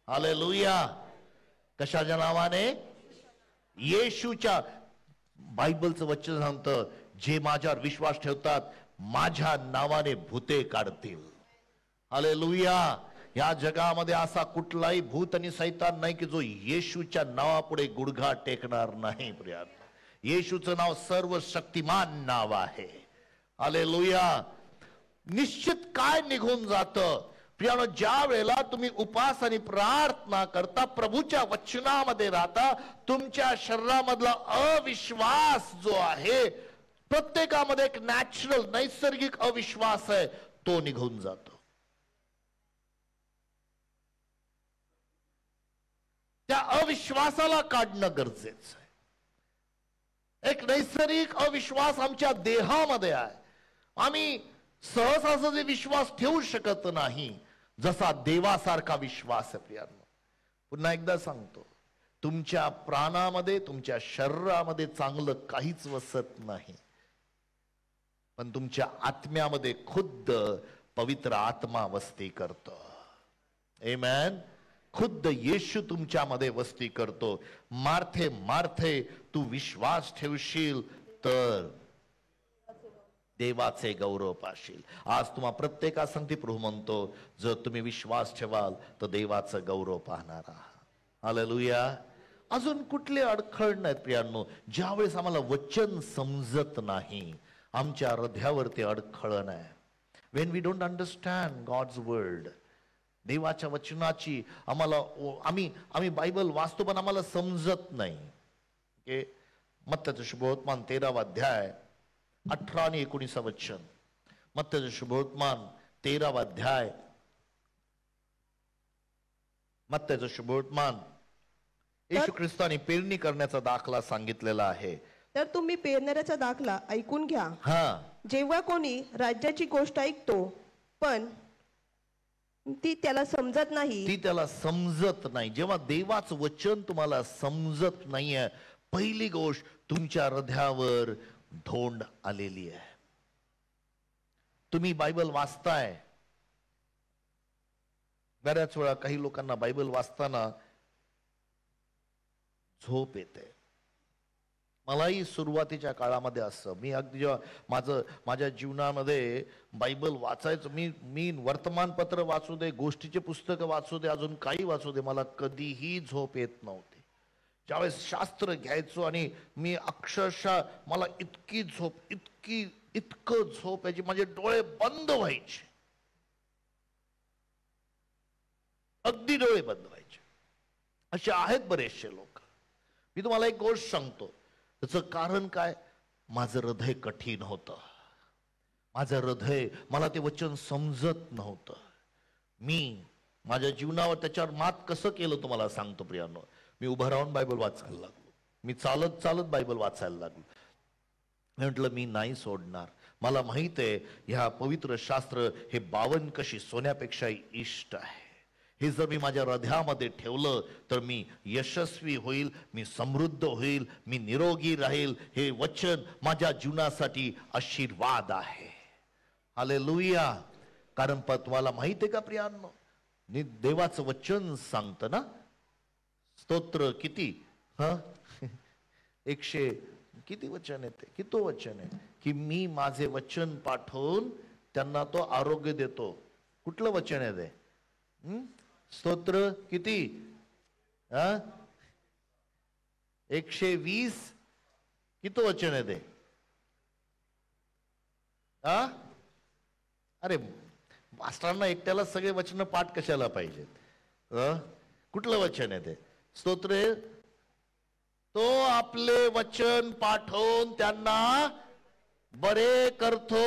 हालेलुया. कशाच्या नावाने? येशूच्या. बायबलचं वचन सांगतं, जे माझ्यावर विश्वास ठेवतात माझ्या नावाने भूते काढतील. हालेलुया. या जगामध्ये असा कुठलाही भूत आणि सैतान नाही की जो येशूच्या नावापुढे गुडघा टेकणार नाही. प्रिया, येशूचं नाव सर्व शक्तिमान नाव आहे. हालेलुया. निश्चित काय निघून जातं प्रियानो, ज्या वेळेला तुम्ही उपास आणि प्रार्थना करता, प्रभूच्या वचनामध्ये राहता, तुमच्या शरीरामधला अविश्वास जो आहे, प्रत्येकामध्ये एक नॅचरल नैसर्गिक अविश्वास आहे, तो निघून जातो. त्या अविश्वासाला काढणं गरजेचं आहे. एक नैसर्गिक अविश्वास आमच्या देहामध्ये आहे. आम्ही सहसाचे विश्वास ठेवू शकत नाही जसा देवासारखा विश्वास आहे. प्रियांनो, पुन्हा एकदा सांगतो, तुमच्या प्राणामध्ये, तुमच्या शरीरामध्ये चांगलं काहीच वसत नाही, पण तुमच्या आत्म्यामध्ये खुद्द पवित्र आत्मा वस्ती करतो. आमेन. खुद्द येशू तुमच्यामध्ये वस्ती करतो. मार्थे मार्थे, तू विश्वास ठेवशील तर देवाचे गौरव पाशील. आज तुम्हा प्रत्येका सांगते प्रभू म्हणतो, जर तुम्ही विश्वास ठेवाल तर देवाचं गौरव पाहणार आहात. हालेलुया. अजून कुठले अडखळ नाहीत प्रियांनो. ज्यावेळेस आम्हाला वचन समजत नाही, आमच्या हृदयावरती अडखळण आहे. When we don't understand God's word, देवाच्या वचनाची आम्ही बायबल वाचतो पण आम्हाला समजत नाही. मत्तयाचा शुभवर्तमान 13वा अध्याय 18 आणि 19 वचन. मत्तयाचा शुभवर्तमान 13वा अध्याय. मत्तयाचा शुभवर्तमान. येशू ख्रिस्ताने पेरणी करण्याचा दाखला सांगितलेला आहे. तर तुम्ही पेरणाऱ्याचा दाखला ऐकून घ्या. जेव्हा कोणी राज्याची गोष्ट ऐकतो पण ती त्याला समजत नाही, जेव्हा देवाचं वचन तुम्हाला समजत नाहीये, पहिली गोष्ट तुमच्या हृदयावर धोंड आलेली आहे. तुम्ही बायबल वाचताय, बऱ्याच वेळा काही लोकांना बायबल वाचताना झोप येते. मलाही सुरुवातीच्या काळामध्ये असं, मी अगदी जेव्हा माझ्या जीवनामध्ये बायबल वाचायचं, मी वर्तमानपत्र वाचू दे, गोष्टीचे पुस्तकं वाचू दे, अजून काही वाचू दे, मला कधीही झोप येत नव्हती. ज्यावेळेस शास्त्र घ्यायचो आणि मी अक्षरशः मला इतकं झोप यायची, माझे डोळे बंद व्हायचे, अगदी डोळे बंद व्हायचे. असे आहेत बरेचसे लोक. मी तुम्हाला एक गोष्ट सांगतो, त्याचं कारण काय? माझं हृदय कठीण होतं. माझं हृदय, मला ते वचन समजत नव्हतं. मी माझ्या जीवनावर त्याच्यावर मात कसं केलं तुम्हाला सांगतो प्रियांनो. मी उभं राहून बायबल वाचायला लागलो. मी चालत चालत बायबल वाचायला लागलो. मी म्हटलं मी नाही सोडणार. मला माहित आहे ह्या पवित्र शास्त्र हे 52 कशी सोन्यापेक्षा इष्ट आहे. हे जर मी माझ्या हृदयामध्ये ठेवलं तर मी यशस्वी होईल, मी समृद्ध होईल, मी निरोगी राहील. हे वचन माझ्या जीवनासाठी आशीर्वाद आहे. हालेलुया. कारण तुम्हाला माहित आहे का प्रियांनो, देवाचं वचन सांगतं ना, स्तोत्र किती 100 किती वचन येते, किती वचन आहे की मी माझे वचन पाठवून त्यांना तो आरोग्य देतो. कुठलं वचन आहे ते? स्तोत्र किती? 120. किती वचन आहे ते? अरे मास्टरांना एकट्याला सगळे वचन पाठ कशाला पाहिजेत? कुठलं वचन आहे ते? स्तोत्र. तो आपले वचन पाठवून त्यांना बरे करतो.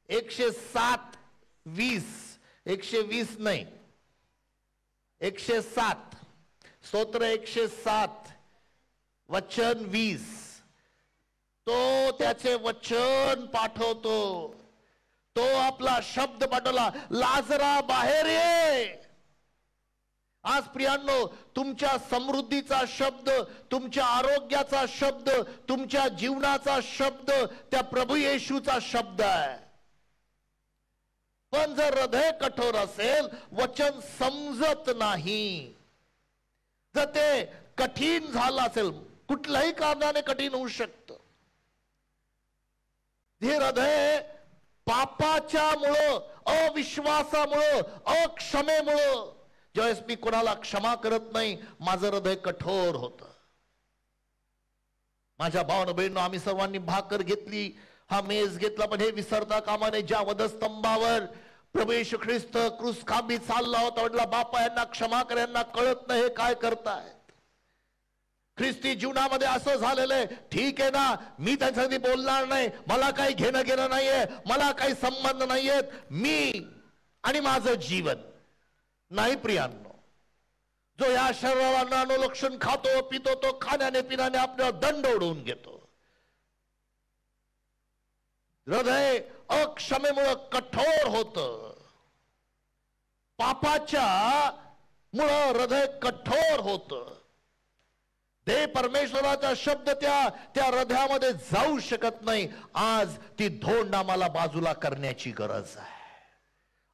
107:20. 120 नाही, 107. स्तोत्र 107 वचन 20. तो त्याचे वचन पाठवतो. तो आपला शब्द पाठवला, लाजरा बाहेर ये. आज प्रियांनो, तुमच्या समृद्धीचा शब्द, तुमच्या आरोग्याचा शब्द, तुमच्या जीवनाचा शब्द त्या प्रभू येशूचा शब्द आहे. पण जर हृदय कठोर असेल, वचन समजत नाही, जर ते कठीण झालं असेल, कुठल्याही कारणाने कठीण होऊ शकतं. हे हृदय पापाच्यामुळं, अविश्वासामुळं, अक्षमेमुळं, ज्यावेळेस मी कोणाला क्षमा करत नाही, माझं हृदय कठोर होतं. माझ्या भावानं बहिणींनो, आम्ही सर्वांनी भाकर घेतली, हा मेज घेतला, पण हे विसरता कामा नये, ज्या वधस्तंभावर प्रभू येशू ख्रिस्त क्रूस खांबी चालला होता, म्हटला बापा यांना क्षमा कर, यांना कळत नाही हे काय करतायत. ख्रिस्ती जीवनामध्ये असं झालेलं आहे, ठीक आहे ना, मी त्यांच्यासाठी बोलणार नाही, मला काही घेणं नाहीये, मला काही संबंध नाहीयेत, मी आणि माझं जीवन. नाही प्रियांनो, जो या शरीराला अनुलक्षण खातो पितो, तो खाण्याने पिण्याने आपल्याला दंड उडवून घेतो. हृदय अक्षमेमुळे कठोर होत. पापाच्या मुळे हृदय कठोर होत. देव परमेश्वराचा शब्द त्या हृदयामध्ये जाऊ शकत नाही. आज ती धोंड आम्हाला बाजूला करण्याची गरज आहे.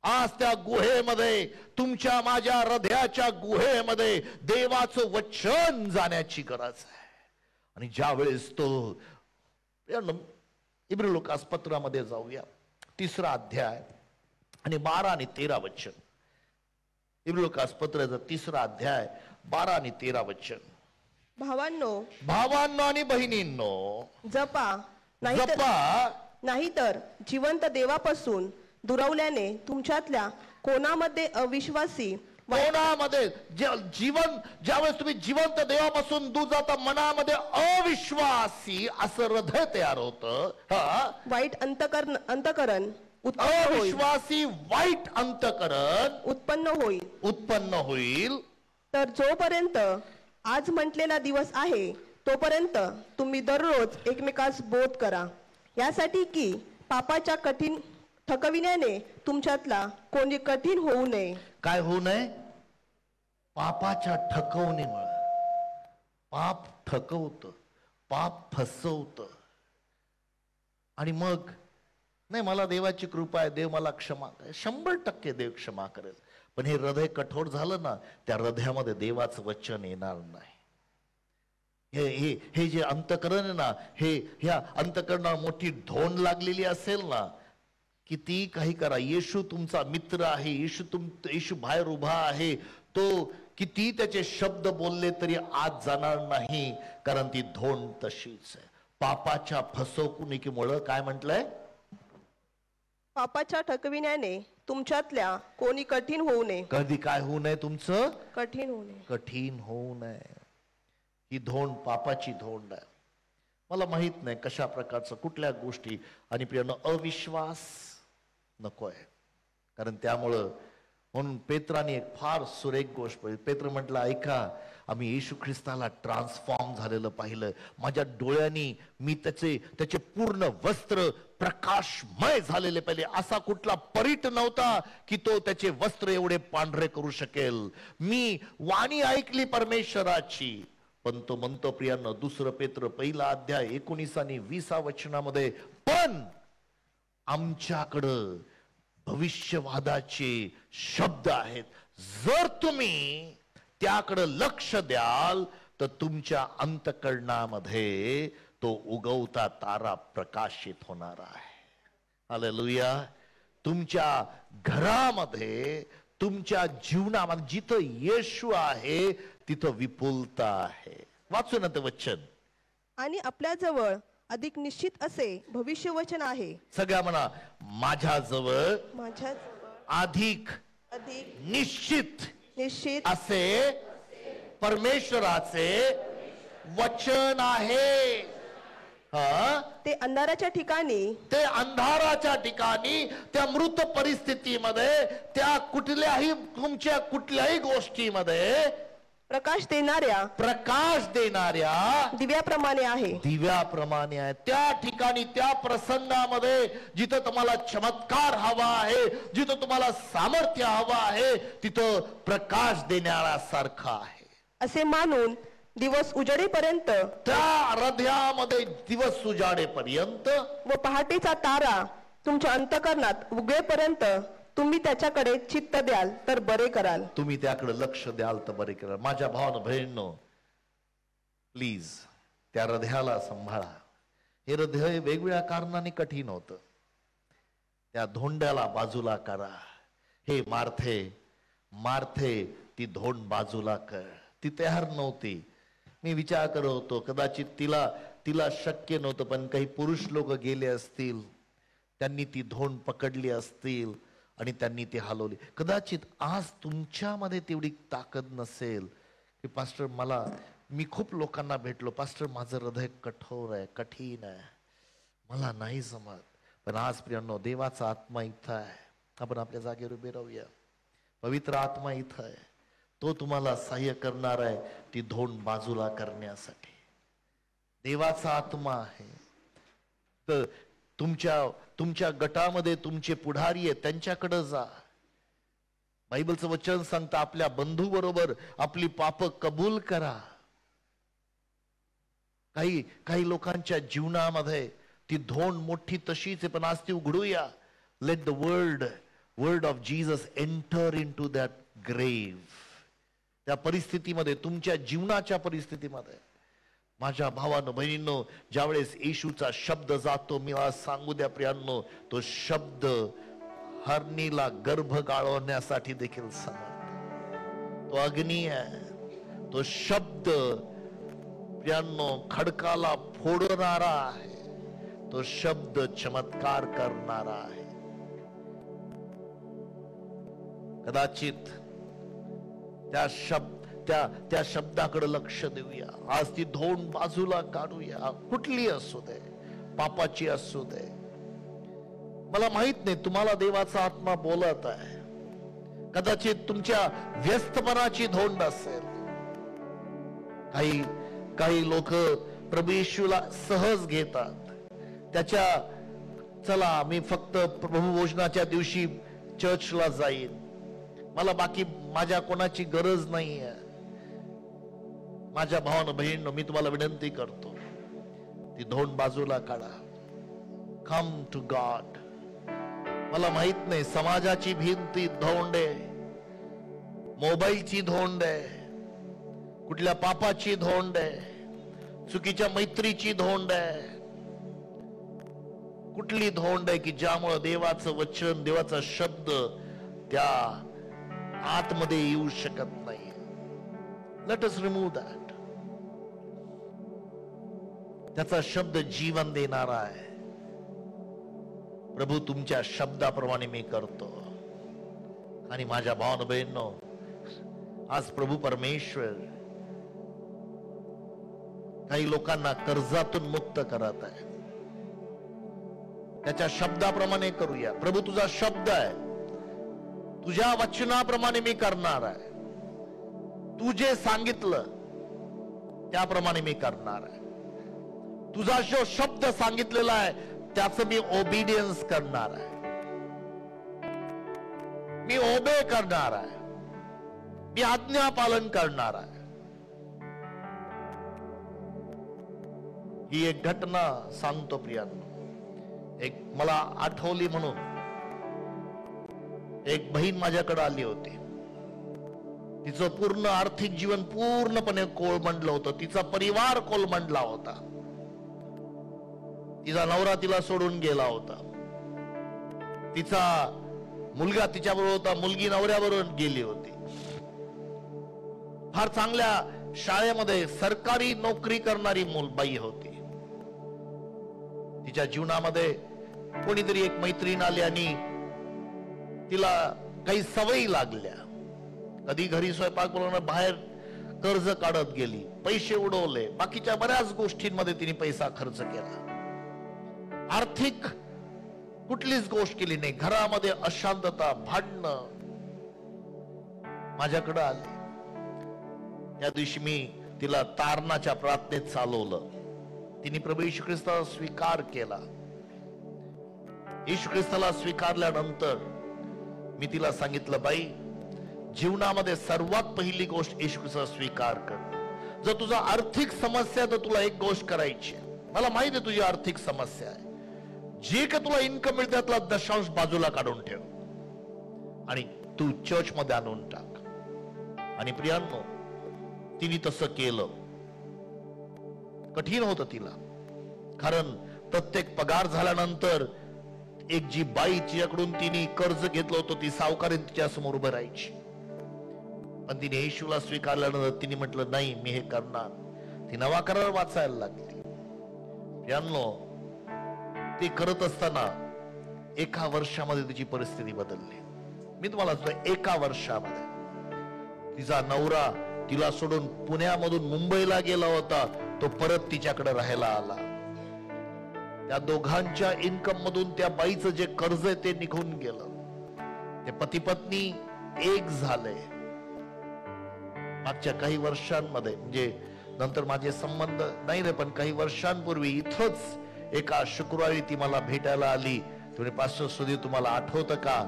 आज त्या गुहेमध्ये, तुमच्या माझ्या हृदयाच्या गुहेमध्ये देवाचं वचन जाण्याची गरज आहे. आणि ज्या वेळेस तो, इब्री लोकास पत्रामध्ये जाऊया, 3रा अध्याय आणि 12 आणि 13 वचन. इब्री लोकास पत्राचा 3रा अध्याय 12 आणि 13 वचन. भावांनो आणि बहिणींनो, जपा नाहीतर जिवंत देवापासून दुरावल्याने तुमच्यातल्या कोणामध्ये अविश्वासी, कोणामध्ये जीवन, ज्यावेळेस तुम्ही जिवंत देवापासून दूर जाता, मनामध्ये अविश्वासी असं हृदय तयार होतं. वाईट अंतकरण, अविश्वासी वाईट अंतकरण उत्पन्न होईल. तर जोपर्यंत आज म्हटलेला दिवस आहे, तोपर्यंत तुम्ही दररोज एकमेकास बोध करा, यासाठी की पापाच्या कठीण थकविण्याने तुमच्यातला कोणी कठीण होऊ नये. काय होऊ नये? पापाच्या ठकवणीमुळे. पाप ठकवत, पाप फसवत, आणि मग नाही, मला देवाची कृपा आहे, देव मला क्षमा करेल, 100% देव क्षमा करेल. पण हे हृदय कठोर झालं ना, त्या हृदयामध्ये देवाचं वचन येणार नाही. हे जे अंतकरण आहे ना, ह्या अंतकरणाला मोठी धोंड लागलेली असेल ना, किती काही करा, येशू तुमचा मित्र आहे, येशू बाहेर उभा आहे, तो किती त्याचे शब्द बोलले तरी आत जाणार नाही, कारण ती धोंड तशीच आहे. पापाच्या फसवणुकीमुळे काय म्हटलंय? पापाच्या ठकविण्याने तुमच्यातल्या कोणी कठीण होऊ नये. कधी काय होऊ नये? तुमचं कठीण होऊ नये. कठीण होऊ नये. ही धोंड पापाची धोंड आहे. मला माहित नाही कशा प्रकारचं, कुठल्या गोष्टी, आणि प्रियानो अविश्वास नकोय, कारण त्यामुळं. म्हणून पेत्राने एक फार सुरेख गोष्ट पाहिली. पेत्र म्हटलं, ऐका, आम्ही येशू ख्रिस्ताला ट्रान्सफॉर्म झालेलं पाहिलं. माझ्या डोळ्यांनी मी त्याचे पूर्ण वस्त्र प्रकाशमय झालेले पाहिले. असा कुठला परीट नव्हता की तो त्याचे वस्त्र एवढे पांढरे करू शकेल. मी वाणी ऐकली परमेश्वराची. पण तो म्हणतो प्रियांनो, 2 पेत्र 1 अध्याय 19 आणि 20 वचनामध्ये, पण आमच्याकडं भविष्यवादाचे शब्द आहेत. जर तुम्ही त्याकडे लक्ष द्याल तर तुमच्या अंतःकरणामध्ये तो उगवता तारा प्रकाशित होणार आहे. हालेलुया. तुमच्या घरामध्ये, तुमच्या जीवनामध्ये जिथं येशू आहे तिथं विपुलता आहे. वाचू ना ते वचन. आणि आपल्याजवळ अधिक निश्चित असे भविष्यवचन आहे. सगळ्या म्हणा, माझ्याजवळ अधिक निश्चित असे परमेश्वराचे वचन आहे. ते अंधाराच्या ठिकाणी, त्या मृत परिस्थितीमध्ये, त्या तुमच्या कुठल्याही गोष्टीमध्ये प्रकाश देणाऱ्या दिव्याप्रमाणे आहे. त्या ठिकाणी, त्या प्रसंगामध्ये जिथं तुम्हाला चमत्कार हवा आहे, जिथं तुम्हाला सामर्थ्य हवं आहे, तिथं प्रकाश देणाऱ्यासारखा आहे असे मानून दिवस उजाडेपर्यंत, त्या हृदयामध्ये दिवस उजाडेपर्यंत व पहाटेचा तारा तुमच्या अंतःकरणात उगवेपर्यंत तुम्ही त्याच्याकडे चित्त द्याल तर बरे कराल. तुम्ही त्याकडे लक्ष द्याल तर बरे कराल. माझ्या भावांनो, बहिणींनो, प्लीज त्या हृदयाला सांभाळा. हे हृदय वेगवेगळ्या कारणाने कठीण होतं. त्या धोंड्याला बाजूला करा. हे मार्थे ती धोंड बाजूला कर. ती तयार नव्हती. मी विचार करत होतो, कदाचित तिला शक्य नव्हतं, पण काही पुरुष लोक गेले असतील, त्यांनी ती धोंड पकडली असतील आणि त्यांनी ती हलवली. कदाचित आज तुमच्यामध्ये तेवढी ताकद नसेल की पास्टर, मी खूप लोकांना भेटलो, पास्टर माझं हृदय कठोर आहे, कठीण आहे, मला नाही जमत. पण आज प्रियांनो, देवाचा आत्मा इथं आहे. आपण आपल्या जागेवर उभे राहूया. पवित्र आत्मा इथं आहे. तो तुम्हाला सहाय्य करणार आहे ती धोंड बाजूला करण्यासाठी. देवाचा आत्मा आहे. तर तुमच्या गटामध्ये तुमचे पुढारी आहेत, त्यांच्याकडे जा. बायबलचं वचन सांगतं, आपल्या बंधू बरोबर आपली पाप कबूल करा. काही लोकांच्या जीवनामध्ये ती धोंड मोठी तशीच आहे, पण आज ती उघडूया. Let the word of Jesus enter into that grave. त्या परिस्थितीमध्ये, तुमच्या जीवनाच्या परिस्थितीमध्ये, माझ्या भावांनो, बहिणींनो, ज्यावेळेस येशूचा शब्द जातो, मी आज सांगू द्या प्रियांनो, तो शब्द हरणीला गर्भ गाळवण्यासाठी देखील समर्थ. तो अग्नी आहे. तो शब्द प्रियांनो खडकाला फोडणारा आहे. तो शब्द चमत्कार करणारा आहे. कदाचित त्या शब्दाकडे लक्ष देऊया. आज ती धोंड बाजूला काढूया. कुठली असू दे, पापाची असू दे. मला माहित नाही, तुम्हाला देवाचा आत्मा बोलत आहे. कदाचित तुमच्या व्यस्तपणाची धोंड असेल. काही लोक प्रभू येशूला सहज घेतात. चला मी फक्त प्रभू भोजनाच्या दिवशी चर्चला जाईन, मला बाकी माझ्या कोणाची गरज नाही आहे. माझ्या भावांनो, बहिणींनो, मी तुम्हाला विनंती करतो, ती धोंड बाजूला काढा. Come to God. मला माहित नाही, समाजाची भिंती धोंड आहे, मोबाईलची धोंड आहे, कुठल्या पापाची धोंड आहे, चुकीच्या मैत्रीची धोंड आहे. कुठली धोंड आहे की ज्यामुळे देवाचं वचन, देवाचा शब्द त्या आतमध्ये येऊ शकत नाही. Let us remove that. त्याचा शब्द जीवन देणारा आहे. प्रभू, तुमच्या शब्दाप्रमाणे मी करतो. आणि माझ्या भावांनो, बहिणींनो, आज प्रभू परमेश्वर काही लोकांना कर्जातून मुक्त करत आहे. त्याच्या शब्दाप्रमाणे करूया. प्रभू, तुझा शब्द आहे, तुझ्या वचनाप्रमाणे मी करणार आहे. तू जे सांगितलं त्याप्रमाणे मी करणार आहे. तुझा जो शब्द सांगितलेला आहे त्याचं मी ओबिडियन्स करणार आहे. मी ओबे करणार आहे. मी आज्ञा पालन करणार आहे. ही एक घटना सांगतो प्रियांनो. एक मला आठवली म्हणून एक बहीण माझ्याकडे आली होती. तिचं पूर्ण आर्थिक जीवन पूर्णपणे कोलमंडलं होतं, तिचा परिवार कोलमंडला होता, तिचा नवरा तिला सोडून गेला होता, तिचा मुलगा तिच्याबरोबर होता, मुलगी नवऱ्याबरोबर गेली होती, फार चांगल्या शाळेमध्ये सरकारी नोकरी करणारी बाई होती. तिच्या जीवनामध्ये कोणीतरी एक मैत्रीण आली आणि तिला काही सवयी लागल्या. कधी घरी स्वयंपाक बनवणं, बाहेर कर्ज काढत गेली, पैसे उडवले, बाकीच्या बऱ्याच गोष्टींमध्ये तिने पैसा खर्च केला. आर्थिक कुठलीच गोष्ट केली नाही. घरामध्ये अशांतता, भांडणं माझ्याकडे आली. त्या दिवशी मी तिला तारणाच्या प्रार्थनेत चालवलं. तिने प्रभू येशू ख्रिस्ताचा स्वीकार केला. येशू ख्रिस्ताला स्वीकारल्यानंतर मी तिला सांगितलं, बाई, जीवनामध्ये सर्वात पहिली गोष्ट येशू ख्रिस्ताचा स्वीकार कर. जर तुझा आर्थिक समस्या तर तुला एक गोष्ट करायची, मला माहिती आहे तुझी आर्थिक समस्या आहे, जे का तुला इन्कम मिळते त्यातला दशांश बाजूला काढून ठेव आणि तू चर्च मध्ये आणून टाक. आणि प्रियांनो, तिने तसं केलं. कठीण होतं तिला, कारण प्रत्येक पगार झाल्यानंतर एक जी बाई तिच्याकडून तिने कर्ज घेतलं होतं ती सावकारीन तिच्या समोर उभं राहायची. पण तिने येशूला स्वीकारल्यानंतर तिने म्हटलं, नाही, मी हे करणार. ती नवा करार वाचायला लागली. यांनो, ते करत असताना एका वर्षामध्ये तिची परिस्थिती बदलली. मी तुम्हाला सांगतो, एका वर्षामध्ये तिचा नवरा तिला सोडून पुण्यामधून मुंबईला गेला होता, तो परत तिच्याकडे राहायला आला. त्या दोघांच्या इन्कम मधून त्या बाईचं जे कर्ज आहे ते निघून गेलं. ते पती पत्नी एक झाले. मागच्या काही वर्षांमध्ये, म्हणजे नंतर माझे संबंध नाही रे, पण काही वर्षांपूर्वी इथंच एका शुक्रवारी ती मला भेटायला आली. तुम्ही पास्टर सुधीर, तुम्हाला आठवतं का,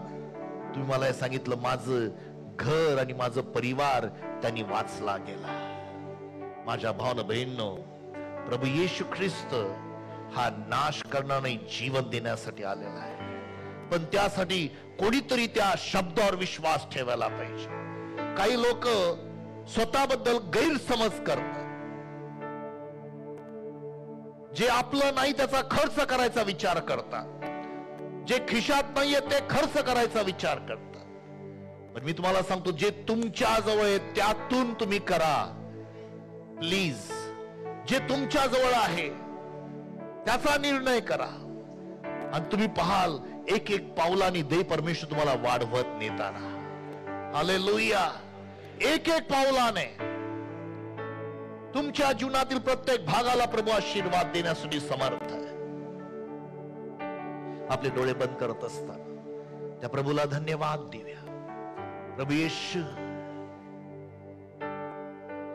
तुम्ही मला हे सांगितलं, माझं घर आणि माझं परिवार त्यांनी वाचला गेला. माझ्या भावना बहिणींनो, प्रभू येशू ख्रिस्त हा नाश करणार नाही, जीवन देण्यासाठी आलेला आहे. पण त्यासाठी कोणीतरी त्या शब्दावर विश्वास ठेवायला पाहिजे. काही लोक स्वतःबद्दल गैरसमज करतात. जे आपलं नाही त्याचा खर्च करायचा विचार करतात, जे खिशात नाहीये ते खर्च करायचा विचार करतात. पण मी तुम्हाला सांगतो, जे तुमच्या जवळ आहे त्यातून तुम्ही करा प्लीज. जे तुमच्या जवळ आहे त्याचा निर्णय करा आणि तुम्ही पाहाल एक एक पावलाने दे परमेश्वर तुम्हाला वाढवत नेताना. हालेलुया. एक एक पावलाने तुमच्या जीवनातील प्रत्येक भागाला प्रभू आशीर्वाद देण्यासाठी समर्थ आहे. आपले डोळे बंद करत असताना त्या प्रभूला धन्यवाद देऊया. प्रभू येशू,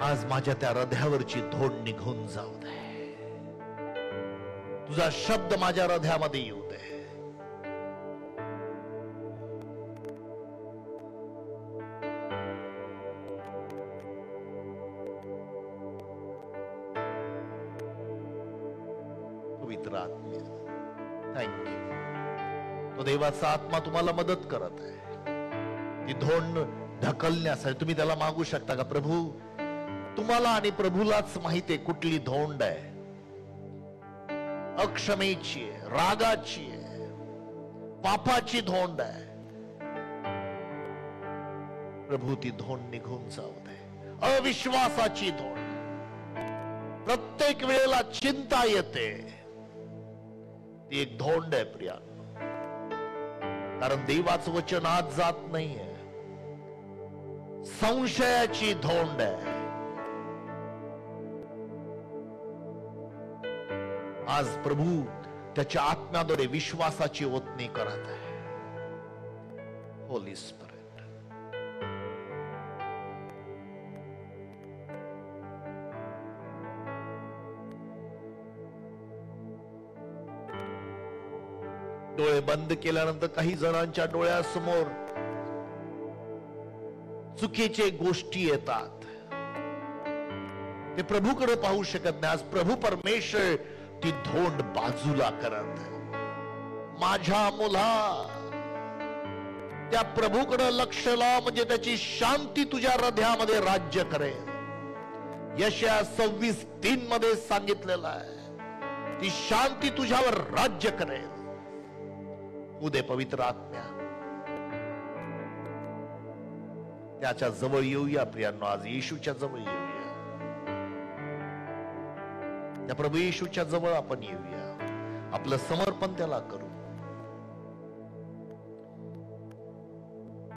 आज माझ्या त्या हृदयावरची धोड निघून जाऊ दे. तुझा शब्द माझ्या हृदयामध्ये येऊ दे. पवित्र आत्मा, थँक्यू. तो देवाचा आत्मा तुम्हाला मदत करत आहे. ती धोंड ढकलण्यासाठी तुम्ही त्याला मागू शकता का, प्रभू, तुम्हाला आणि प्रभूलाच माहिती आहे कुठली धोंड आहे. अक्षमेची आहे, रागाची आहे, पापाची धोंड आहे. प्रभू, ती धोंड निघून जाऊ दे. अविश्वासाची धोंड, प्रत्येक वेळेला चिंता येते, ती एक धोंड आहे प्रिया. कारण देवाचं वचन आज जात नाहीये. संशयाची धोंड आहे. आज प्रभू त्याच्या आत्म्याद्वारे विश्वासाची ओतणी करत आहे. होली स्पिरिट, डोळे बंद केल्यानंतर काही जणांच्या डोळ्यासमोर चुकीचे गोष्टी येतात. ते प्रभूकडे पाहू शकत नाही. आज प्रभू परमेश्वर ती धोंड बाजूला करत. माझ्या मुला, त्या प्रभूकडे लक्ष लाव, म्हणजे त्याची शांती तुझ्या हृदयामध्ये राज्य करेल. यशया 26:3 मध्ये सांगितलेलं आहे, ती शांती तुझ्यावर राज्य करेल. उदे पवित्र आत्म्या, त्याच्या जवळ येऊया प्रियांनो. आज येशूच्या जवळ येऊया, त्या प्रभू येशूच्या जवळ आपण येऊया. आपलं समर्पण त्याला करू.